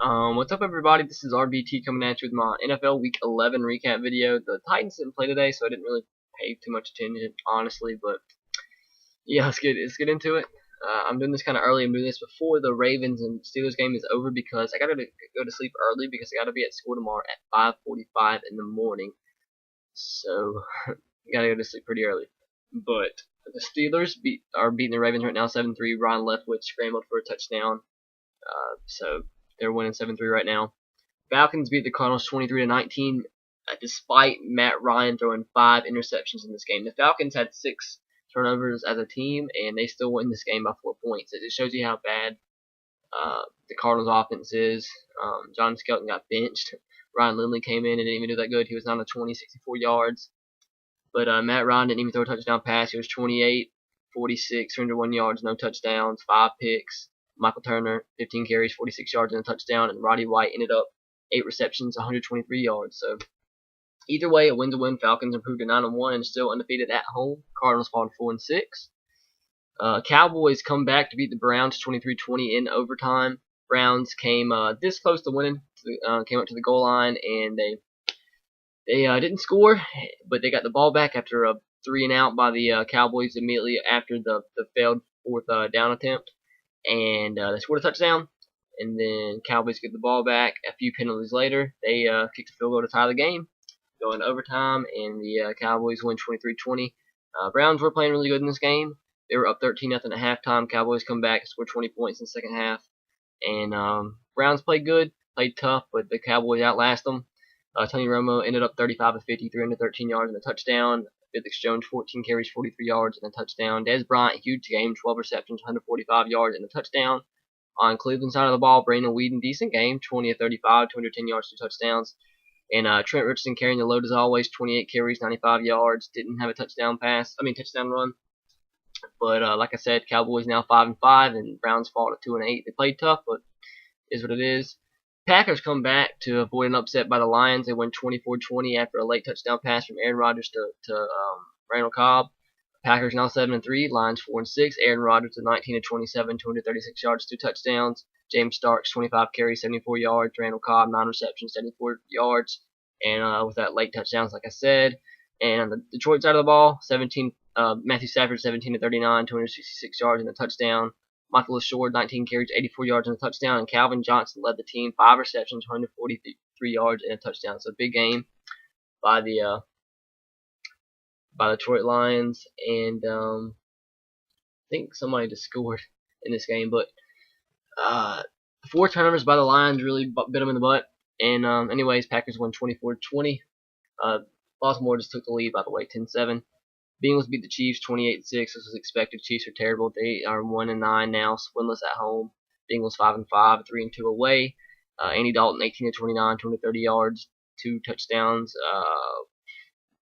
What's up, everybody? This is RBT coming at you with my NFL Week 11 recap video. The Titans didn't play today, so I didn't really pay too much attention, honestly. But yeah, let's get into it. I'm doing this kind of early. I'm doing this before the Ravens and Steelers game is over because I gotta go to sleep early because I gotta be at school tomorrow at 5:45 in the morning. So I gotta go to sleep pretty early. But the Steelers are beating the Ravens right now, 7-3. Ron Leftwich scrambled for a touchdown. So they're winning 7-3 right now. Falcons beat the Cardinals 23-19, despite Matt Ryan throwing 5 interceptions in this game. The Falcons had 6 turnovers as a team, and they still win this game by 4 points. It just shows you how bad the Cardinals' offense is. John Skelton got benched. Ryan Lindley came in and didn't even do that good. He was down to 20, 64 yards. But Matt Ryan didn't even throw a touchdown pass. He was 28, 46, 301 yards, no touchdowns, 5 picks. Michael Turner, 15 carries, 46 yards, and a touchdown. And Roddy White ended up 8 receptions, 123 yards. So either way, a win's a win. Falcons improved to 9-1 and still undefeated at home. Cardinals fall to 4-6. Cowboys come back to beat the Browns 23-20 in overtime. Browns came this close to winning. Came up to the goal line and they didn't score, but they got the ball back after a 3-and-out by the Cowboys immediately after the failed 4th down attempt. And they scored a touchdown, and then Cowboys get the ball back. A few penalties later, they kicked a field goal to tie the game, go into overtime, and the Cowboys win 23-20. Browns were playing really good in this game. They were up 13-0 at halftime. Cowboys come back and scored 20 points in the second half. And Browns played good, played tough, but the Cowboys outlast them. Tony Romo ended up 35 of 50, 313 yards and a touchdown. Felix Jones, 14 carries, 43 yards, and a touchdown. Des Bryant, huge game, 12 receptions, 145 yards, and a touchdown. On Cleveland's side of the ball, Brandon Whedon, decent game, 20 of 35, 210 yards, 2 touchdowns. And Trent Richardson carrying the load as always, 28 carries, 95 yards. Didn't have a touchdown run. But like I said, Cowboys now 5-5, and Browns fall to 2-8. They played tough, but is what it is. Packers come back to avoid an upset by the Lions. They win 24-20 after a late touchdown pass from Aaron Rodgers to Randall Cobb. Packers now 7-3. Lions 4-6. Aaron Rodgers to 19-27, 236 yards, 2 touchdowns. James Starks 25 carries, 74 yards. Randall Cobb 9 receptions, 74 yards. And with that late touchdowns, like I said. And on the Detroit side of the ball, Matthew Stafford 17-39, 266 yards and a touchdown. Michael Leshoure, 19 carries, 84 yards and a touchdown. And Calvin Johnson led the team, 5 receptions, 143 yards and a touchdown. So big game by the Detroit Lions. And I think somebody just scored in this game. But 4 turnovers by the Lions really bit them in the butt. And anyways, Packers won 24-20. Baltimore just took the lead, by the way, 10-7. Bengals beat the Chiefs 28-6. This was expected. Chiefs are terrible. They are 1-9 now, winless at home. Bengals 5-5, 3-2 away. Andy Dalton 18-29, 230 yards, 2 touchdowns.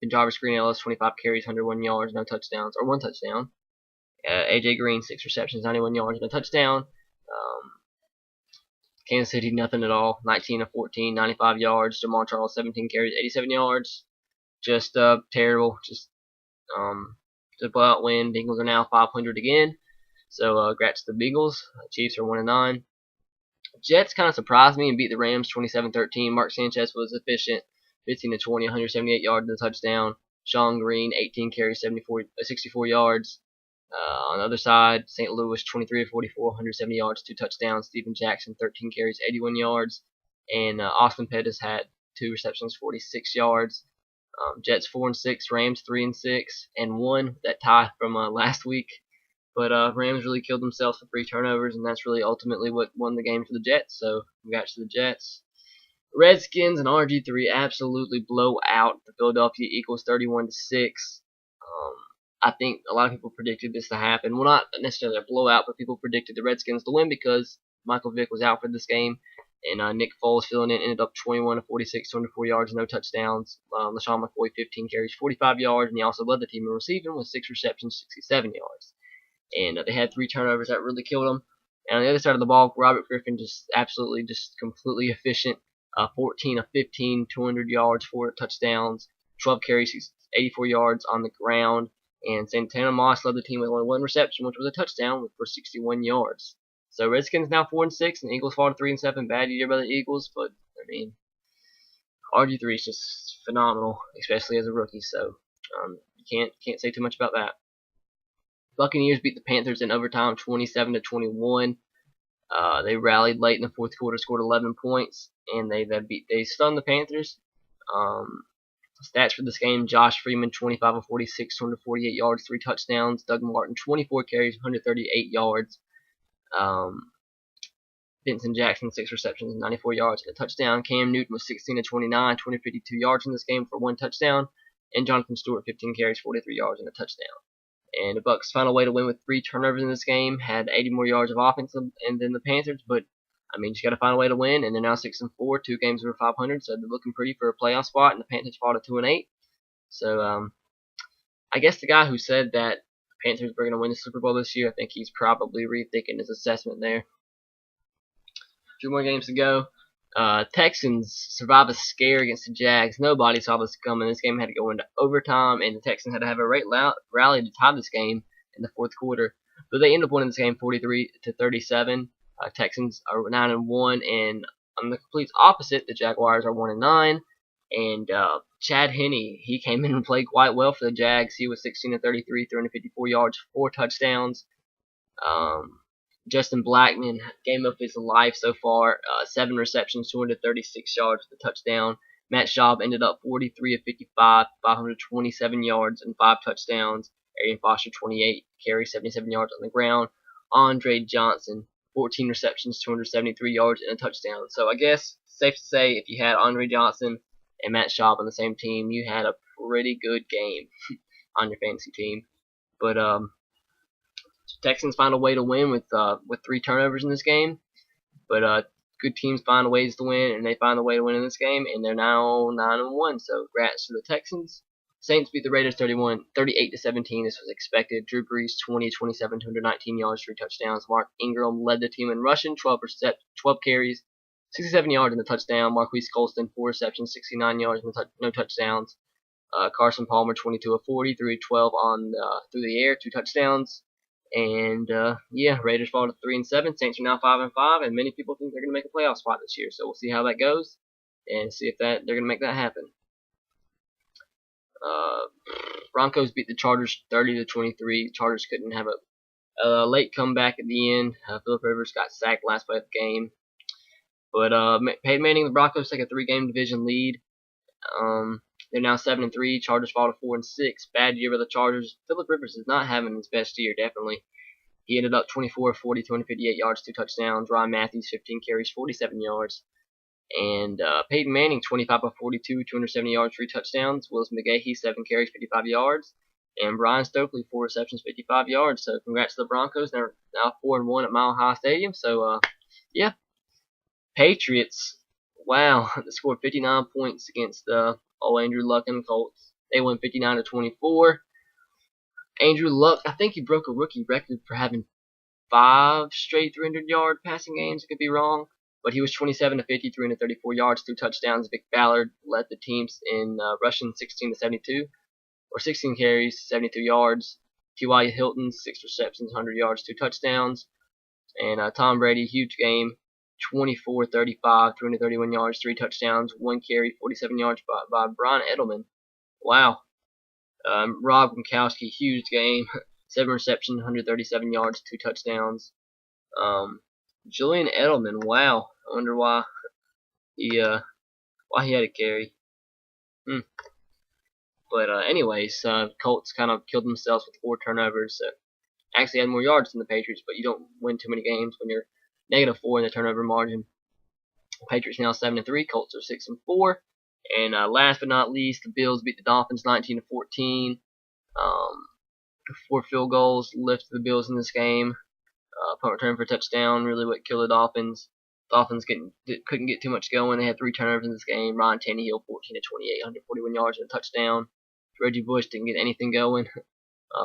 Green-Ellis 25 carries, 101 yards, no touchdowns, or 1 touchdown. AJ Green 6 receptions, 91 yards, and a touchdown. Kansas City nothing at all, 19-14, 95 yards. Jamal Charles 17 carries, 87 yards. Just terrible. Just a blowout win. Bengals are now 500 again. So congrats to the Bengals. Chiefs are 1-9. Jets kind of surprised me and beat the Rams 27-13. Mark Sanchez was efficient, 15-20, 178 yards and a touchdown. Sean Green 18 carries, 64 yards. On the other side, St. Louis 23-44, 170 yards, 2 touchdowns. Steven Jackson 13 carries, 81 yards. And Austin Pettis had 2 receptions, 46 yards. Jets 4-6, Rams 3-6, and 1 that tie from last week. But Rams really killed themselves for 3 turnovers, and that's really ultimately what won the game for the Jets. So congrats to the Jets. Redskins and RG3 absolutely blow out the Philadelphia Eagles 31-6. I think a lot of people predicted this to happen. Well, not necessarily a blowout, but people predicted the Redskins to win because Michael Vick was out for this game. And Nick Foles filling in ended up 21-46, 204 yards, no touchdowns. LaShawn McCoy 15 carries, 45 yards, and he also led the team in receiving with 6 receptions, 67 yards. And they had 3 turnovers that really killed them. And on the other side of the ball, Robert Griffin just completely efficient. 14 of 15, 200 yards, 4 touchdowns, 12 carries, 84 yards on the ground. And Santana Moss led the team with only 1 reception, which was a touchdown for 61 yards. So Redskins now 4-6, and the Eagles fall to 3-7. Bad year by the Eagles, but I mean, RG3 is just phenomenal, especially as a rookie. So you can't say too much about that. Buccaneers beat the Panthers in overtime, 27-21. They rallied late in the fourth quarter, scored 11 points, and they stunned the Panthers. Stats for this game: Josh Freeman 25 of 46, 248 yards, 3 touchdowns. Doug Martin 24 carries, 138 yards. Vincent Jackson 6 receptions, 94 yards and a touchdown. Cam Newton was 16 of 29, 252 yards in this game for 1 touchdown, and Jonathan Stewart 15 carries, 43 yards and a touchdown. And the Bucs found a way to win with 3 turnovers in this game. Had 80 more yards of offense than the Panthers, but I mean, you got to find a way to win. And they're now 6-4, 2 games over 500, so they're looking pretty for a playoff spot. And the Panthers fall to 2-8. So I guess the guy who said that the Panthers were going to win the Super Bowl this year, I think he's probably rethinking his assessment there. 2 more games to go. Texans survive a scare against the Jags. Nobody saw this coming. This game had to go into overtime, and the Texans had to have a rally to tie this game in the fourth quarter. But they ended up winning this game 43-37. Texans are 9-1, and on the complete opposite, the Jaguars are 1-9. And Chad Henne, he came in and played quite well for the Jags. He was 16-33, 354 yards, 4 touchdowns. Justin Blackman, game of his life so far, 7 receptions, 236 yards with a touchdown. Matt Schaub ended up 43 of 55, 527 yards and 5 touchdowns. Arian Foster, 28 carries, 77 yards on the ground. Andre Johnson, 14 receptions, 273 yards and a touchdown. So I guess safe to say if you had Andre Johnson and Matt Schaub on the same team, you had a pretty good game on your fantasy team. But Texans find a way to win with 3 turnovers in this game, but good teams find ways to win, and they find a way to win in this game, and they're now 9-1. So congrats to the Texans. Saints beat the Raiders 38-17. This was expected. Drew Brees 20-27, 219 yards, 3 touchdowns. Mark Ingram led the team in rushing, 12 carries, 67 yards and a touchdown. Marquise Colston 4 receptions, 69 yards, no touchdowns. Carson Palmer 22 of 40, 3-12 through the air, 2 touchdowns. And yeah, Raiders fall to 3-7. Saints are now 5-5, and many people think they're going to make a playoff spot this year. So we'll see how that goes, and see if they're going to make that happen. Broncos beat the Chargers 30-23. Chargers couldn't have a late comeback at the end. Phillip Rivers got sacked last play of the game, but Peyton Manning, the Broncos take a 3-game division lead. They're now 7-3. Chargers fall to 4-6. Bad year for the Chargers. Phillip Rivers is not having his best year, definitely. He ended up 24 of 40, 258 yards, 2 touchdowns. Ryan Matthews, 15 carries, 47 yards. And Peyton Manning, 25 of 42, 270 yards, 3 touchdowns. Willis McGahee, 7 carries, 55 yards. And Brian Stokely, 4 receptions, 55 yards. So congrats to the Broncos. They're now 4-1 at Mile High Stadium. So, yeah. Patriots, wow, they scored 59 points against Andrew Luck and the Colts. They won 59-24. Andrew Luck, I think he broke a rookie record for having 5 straight 300-yard passing games. I could be wrong, but he was 27 of 50, 334 yards, 2 touchdowns. Vic Ballard led the teams in rushing 16-72, or 16 carries, 72 yards. T.Y. Hilton, 6 receptions, 100 yards, 2 touchdowns. And Tom Brady, huge game. 24-35, 331 yards, 3 touchdowns, 1 carry, 47 yards by Brian Edelman. Wow. Rob Gronkowski, huge game. 7 receptions, 137 yards, 2 touchdowns. Julian Edelman, wow. I wonder why he had a carry. But anyways, Colts kind of killed themselves with 4 turnovers. Actually had more yards than the Patriots, but you don't win too many games when you're -4 in the turnover margin. Patriots now 7-3. Colts are 6-4. And last but not least, the Bills beat the Dolphins 19-14. 4 field goals lifted the Bills in this game. Punt return for a touchdown, really what killed the Dolphins. Dolphins couldn't get too much going. They had 3 turnovers in this game. Ryan Tannehill 14-28, 141 yards and a touchdown. Reggie Bush didn't get anything going.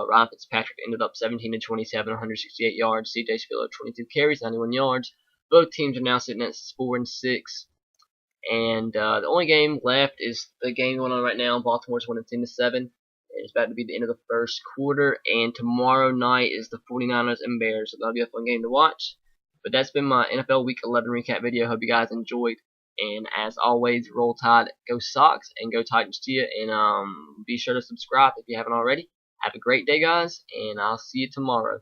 Ryan Fitzpatrick ended up 17-27, 168 yards. C.J. Spiller 22 carries, 91 yards. Both teams are now sitting at 4-6. And the only game left is the game going on right now. Baltimore's winning 10-7. It's about to be the end of the first quarter. And tomorrow night is the 49ers and Bears. So that'll be a fun game to watch. But that's been my NFL Week 11 recap video. Hope you guys enjoyed. And as always, roll tide, go Sox, and go Titans to you. And be sure to subscribe if you haven't already. Have a great day, guys, and I'll see you tomorrow.